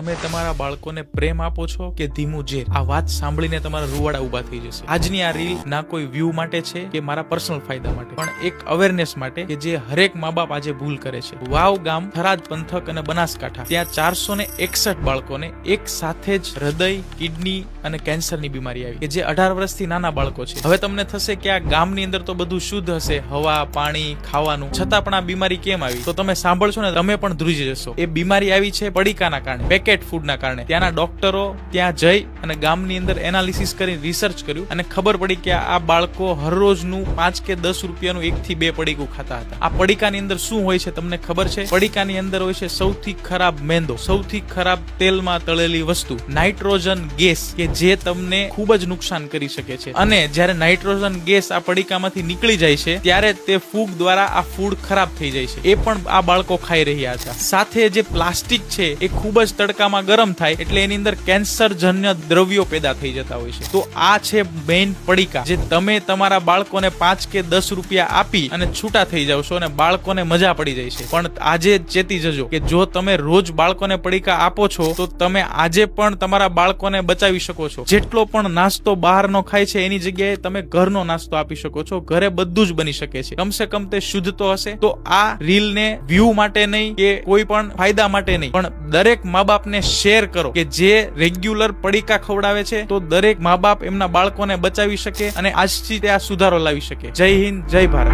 તમે તમારા બાળકોને પ્રેમ આપો છો કે ધીમું ઝેર? આ વાત સાંભળીને તમારા રૂવાડા ઊભા થઈ જશે. આજની આ રીલ ના કોઈ વ્યૂ માટે છે કે મારા પર્સનલ ફાયદા માટે, પણ એક અવેરનેસ માટે કે જે હરેક મા બાપ આજે ભૂલ કરે છે. વાવ ગામ, થરાદ પંથક અને બનાસકાંઠા, ત્યાં 461 બાળકોને એક સાથે જ હૃદય, કિડની અને કેન્સરની બીમારી આવી, કે જે 18 વર્ષથી નાના બાળકો છે. હવે તમને થશે કે આ ગામની અંદર તો બધું શુદ્ધ હશે, હવા, પાણી, ખાવાનું, છતાં પણ આ બીમારી કેમ આવી? તો તમે સાંભળશો ને તમે પણ ધ્રુજી જશો. એ બીમારી આવી છે પડીકાના કારણે, પેકેટ ફૂડના કારણે. ત્યાંના ડોક્ટરો ત્યાં જઈ અને ગામની અંદર એનાલિસિસ કરી રિસર્ચ કર્યું અને ખબર પડી કે આ બાળકો હરરોજનું 5 કે 10 રૂપિયાનું 1 થી 2 પડીકું ખાતા હતા. આ પડીકાની અંદર શું હોય છે તમને ખબર છે? પડીકાની અંદર હોય છે સૌથી ખરાબ મેંદો, સૌથી ખરાબ તેલમાં તળેલી વસ્તુ, નાઇટ્રોજન ગેસ, કે જે તમને ખૂબ જ નુકસાન કરી શકે છે. અને જ્યારે નાઇટ્રોજન ગેસ આ પડીકામાંથી નીકળી જાય છે ત્યારે તે ફૂગ દ્વારા આ ફૂડ ખરાબ થઈ જાય છે. એ પણ આ બાળકો ખાઈ રહ્યા હતા. સાથે જે પ્લાસ્ટિક છે એ ખૂબ જ તડકામાં ગરમ થાય એટલે એની અંદર કેન્સરજન્ય દ્રવ્યો પેદા થઈ જતા હોય છે. તો આ છે મેઇન પડીકા, જે તમે તમારા બાળકોને 5 કે 10 રૂપિયા આપી અને છૂટા થઈ જાવ છો અને બાળકોને મજા પડી જાય છે. પણ આજે ચેતી જજો કે જો તમે રોજ બાળકોને પડીકા આપો છો તો તમે આજે પણ તમારા બાળકોને બચાવી શકો છો. જેટલો પણ નાસ્તો બહારનો ખાય છે એની જગ્યાએ તમે ઘરનો નાસ્તો આપી શકો છો. ઘરે બધું જ બની શકે છે. કમસે કમ તે શુદ્ધ તો હશે. તો આ રીલને વ્યૂ માટે નહીં કે કોઈ પણ ફાયદા માટે નહીં, પણ દરેક મા બાપને શેર કરો કે જે રેગ્યુલર પડીકા ખવડાવે છે તો દરેક મા બાપ એમના બાળકોને બચાવી શકે અને આજથી તે આ સુધારો લાવી શકે. જય હિન્દ, જય ભારત.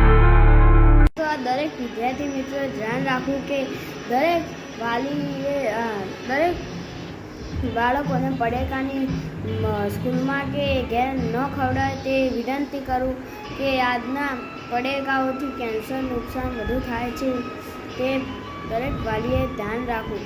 તો આ દરેક વિદ્યાર્થી મિત્રો ધ્યાન રાખવું કે દરેક વાલીએ દરેક બાળકોને પડીકાની સ્કૂલમાં કે ઘેર ન ખવડાવે તે વિનંતી કરું કે આજના પડીકાઓથી કેન્સર, નુકસાન બધું થાય છે તે દરેક વાલીએ ધ્યાન રાખવું.